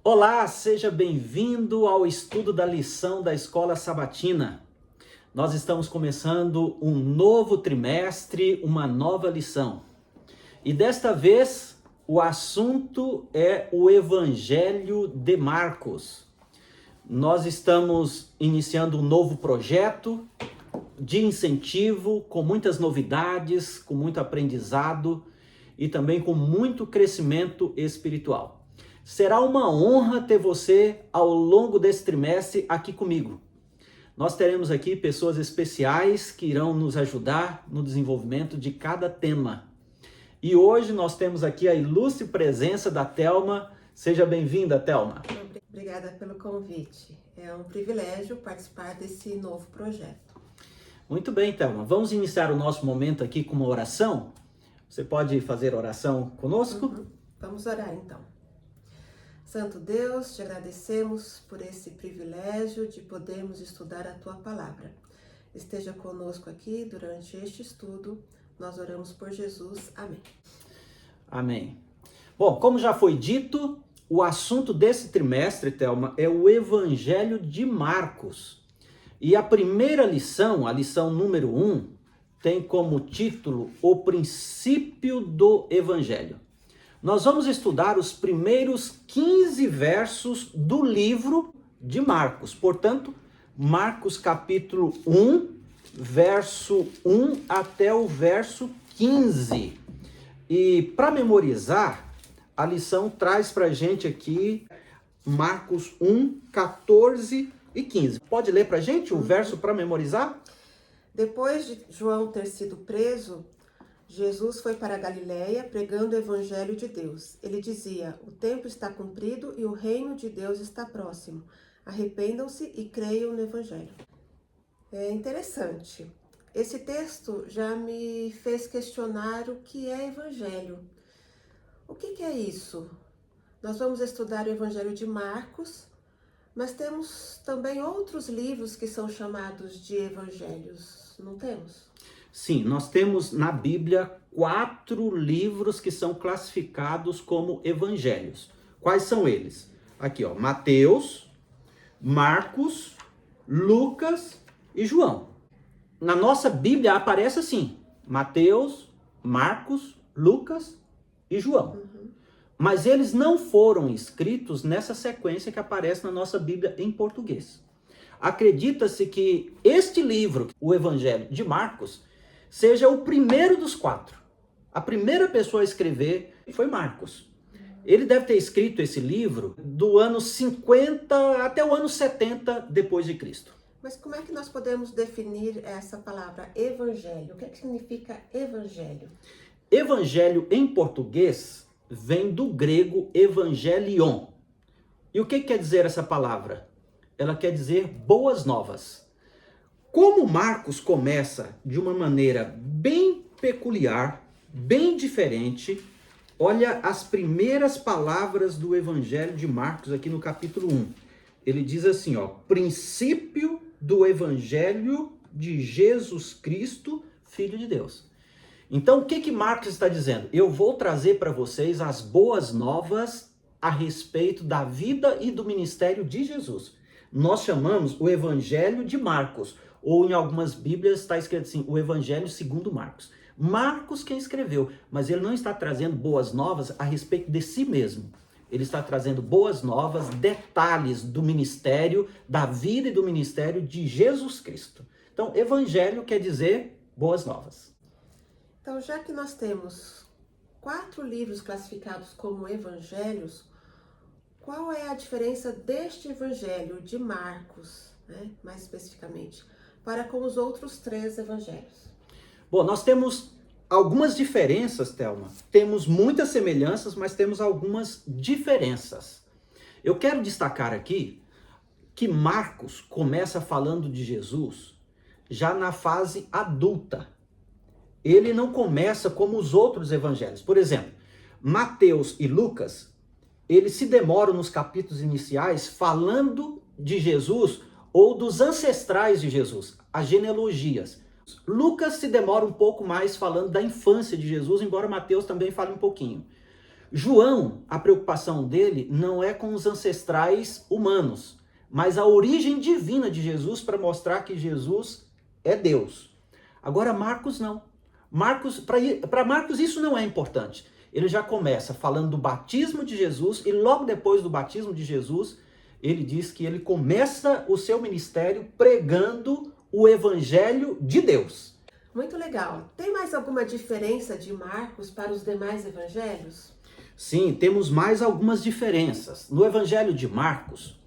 Olá, seja bem-vindo ao estudo da lição da Escola Sabatina. Nós estamos começando um novo trimestre, uma nova lição. E desta vez, o assunto é o Evangelho de Marcos. Nós estamos iniciando um novo projeto de incentivo, com muitas novidades, com muito aprendizado e também com muito crescimento espiritual. Será uma honra ter você ao longo desse trimestre aqui comigo. Nós teremos aqui pessoas especiais que irão nos ajudar no desenvolvimento de cada tema. E hoje nós temos aqui a ilustre presença da Thelma. Seja bem-vinda, Thelma. Obrigada pelo convite. É um privilégio participar desse novo projeto. Muito bem, Thelma. Vamos iniciar o nosso momento aqui com uma oração? Você pode fazer oração conosco? Vamos orar então. Santo Deus, te agradecemos por esse privilégio de podermos estudar a Tua Palavra. Esteja conosco aqui durante este estudo. Nós oramos por Jesus. Amém. Amém. Bom, como já foi dito, o assunto desse trimestre, Thelma, é o Evangelho de Marcos. E a primeira lição, a lição número 1, tem como título O Princípio do Evangelho. Nós vamos estudar os primeiros 15 versos do livro de Marcos. Portanto, Marcos capítulo 1, verso 1 até o verso 15. E para memorizar, a lição traz para a gente aqui Marcos 1, 14 e 15. Pode ler para a gente o verso para memorizar? Depois de João ter sido preso, Jesus foi para a Galiléia pregando o Evangelho de Deus. Ele dizia: o tempo está cumprido e o reino de Deus está próximo. Arrependam-se e creiam no Evangelho. É interessante. Esse texto já me fez questionar o que é Evangelho. O que é isso? Nós vamos estudar o Evangelho de Marcos, mas temos também outros livros que são chamados de evangelhos, não temos? Sim, nós temos na Bíblia 4 livros que são classificados como evangelhos. Quais são eles? Aqui, ó, Mateus, Marcos, Lucas e João. Na nossa Bíblia aparece assim: Mateus, Marcos, Lucas e João. Mas eles não foram escritos nessa sequência que aparece na nossa Bíblia em português. Acredita-se que este livro, o Evangelho de Marcos, seja o primeiro dos 4. A primeira pessoa a escrever foi Marcos. Ele deve ter escrito esse livro do ano 50 até o ano 70 depois de Cristo. Mas como é que nós podemos definir essa palavra evangelho? O que significa evangelho? Evangelho em português vem do grego evangelion. E o que quer dizer essa palavra? Ela quer dizer boas novas. Como Marcos começa de uma maneira bem peculiar, bem diferente, olha as primeiras palavras do Evangelho de Marcos aqui no capítulo 1. Ele diz assim, ó: princípio do Evangelho de Jesus Cristo, Filho de Deus. Então, o que Marcos está dizendo? Eu vou trazer para vocês as boas novas a respeito da vida e do ministério de Jesus. Nós chamamos o Evangelho de Marcos, ou em algumas Bíblias está escrito assim, o Evangelho segundo Marcos. Marcos quem escreveu, mas ele não está trazendo boas novas a respeito de si mesmo. Ele está trazendo boas novas, detalhes do ministério, da vida e do ministério de Jesus Cristo. Então, Evangelho quer dizer boas novas. Então, já que nós temos 4 livros classificados como evangelhos, qual é a diferença deste evangelho de Marcos, né, mais especificamente, para com os outros 3 evangelhos? Bom, nós temos algumas diferenças, Thelma. Temos muitas semelhanças, mas temos algumas diferenças. Eu quero destacar aqui que Marcos começa falando de Jesus já na fase adulta. Ele não começa como os outros evangelhos. Por exemplo, Mateus e Lucas, eles se demoram nos capítulos iniciais falando de Jesus ou dos ancestrais de Jesus, as genealogias. Lucas se demora um pouco mais falando da infância de Jesus, embora Mateus também fale um pouquinho. João, a preocupação dele não é com os ancestrais humanos, mas a origem divina de Jesus para mostrar que Jesus é Deus. Agora Marcos não. Para Marcos isso não é importante. Ele já começa falando do batismo de Jesus e logo depois do batismo de Jesus, ele diz que ele começa o seu ministério pregando o evangelho de Deus. Muito legal. Tem mais alguma diferença de Marcos para os demais evangelhos? Sim, temos mais algumas diferenças. No evangelho de Marcos,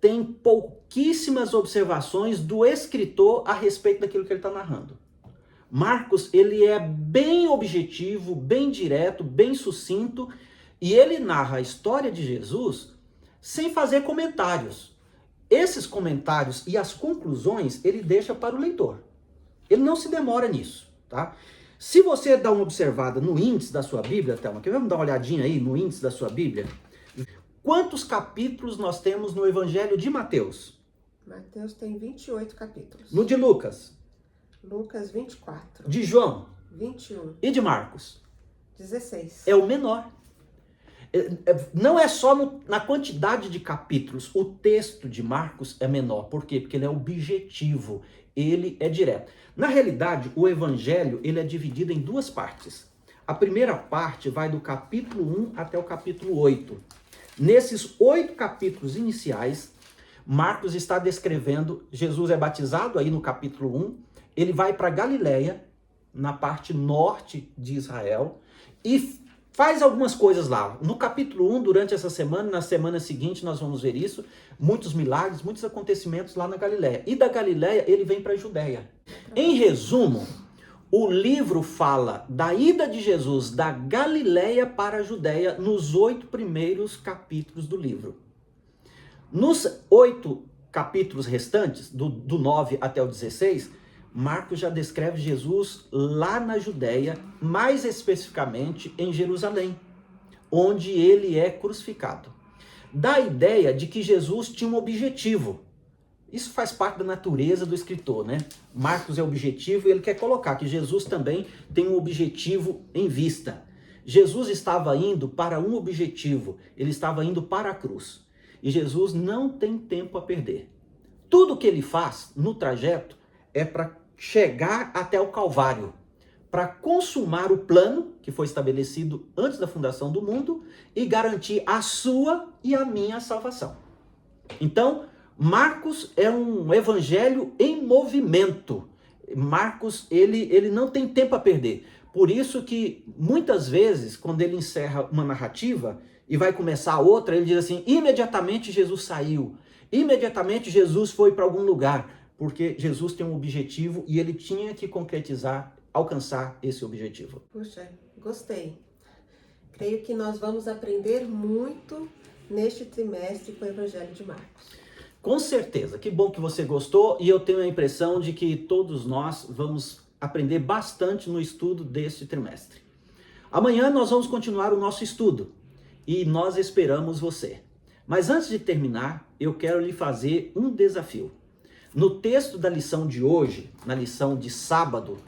tem pouquíssimas observações do escritor a respeito daquilo que ele está narrando. Marcos, ele é bem objetivo, bem direto, bem sucinto, e ele narra a história de Jesus sem fazer comentários. Esses comentários e as conclusões ele deixa para o leitor. Ele não se demora nisso, tá? Se você dá uma observada no índice da sua Bíblia, Thelma, vamos dar uma olhadinha aí no índice da sua Bíblia? Quantos capítulos nós temos no Evangelho de Mateus? Mateus tem 28 capítulos. No de Lucas? Lucas, 24. De João? 21. E de Marcos? 16. É o menor. Não é só na quantidade de capítulos. O texto de Marcos é menor. Por quê? Porque ele é objetivo. Ele é direto. Na realidade, o Evangelho ele é dividido em duas partes. A primeira parte vai do capítulo 1 até o capítulo 8. Nesses 8 capítulos iniciais, Marcos está descrevendo, Jesus é batizado aí no capítulo 1, ele vai para Galileia, na parte norte de Israel, e faz algumas coisas lá. No capítulo 1, durante essa semana, na semana seguinte nós vamos ver isso, muitos milagres, muitos acontecimentos lá na Galileia. E da Galileia ele vem para a Judéia. Em resumo, o livro fala da ida de Jesus da Galileia para a Judéia nos 8 primeiros capítulos do livro. Nos 8 capítulos restantes, do 9 até o 16, Marcos já descreve Jesus lá na Judéia, mais especificamente em Jerusalém, onde ele é crucificado. Dá a ideia de que Jesus tinha um objetivo. Isso faz parte da natureza do escritor, né? Marcos é objetivo e ele quer colocar que Jesus também tem um objetivo em vista. Jesus estava indo para um objetivo, ele estava indo para a cruz. E Jesus não tem tempo a perder. Tudo que ele faz no trajeto é para chegar até o Calvário, para consumar o plano que foi estabelecido antes da fundação do mundo e garantir a sua e a minha salvação. Então, Marcos é um evangelho em movimento. Marcos, ele não tem tempo a perder. Por isso que, muitas vezes, quando ele encerra uma narrativa e vai começar outra, ele diz assim, imediatamente Jesus saiu, imediatamente Jesus foi para algum lugar, porque Jesus tem um objetivo e ele tinha que concretizar, alcançar esse objetivo. Puxa, gostei. Creio que nós vamos aprender muito neste trimestre com o Evangelho de Marcos. Com certeza, que bom que você gostou e eu tenho a impressão de que todos nós vamos aprender bastante no estudo deste trimestre. Amanhã nós vamos continuar o nosso estudo e nós esperamos você. Mas antes de terminar, eu quero lhe fazer um desafio. No texto da lição de hoje, na lição de sábado,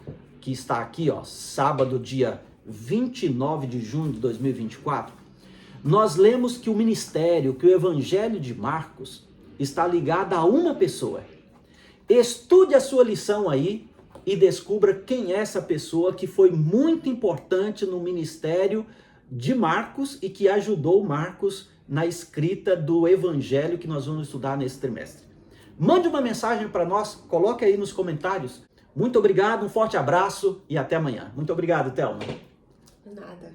que está aqui, ó, sábado, dia 29 de junho de 2024, nós lemos que o ministério, que o Evangelho de Marcos está ligado a uma pessoa. Estude a sua lição aí e descubra quem é essa pessoa que foi muito importante no ministério de Marcos e que ajudou Marcos na escrita do Evangelho que nós vamos estudar nesse trimestre. Mande uma mensagem para nós, coloque aí nos comentários. Muito obrigado, um forte abraço e até amanhã. Muito obrigado, Thelma. Nada.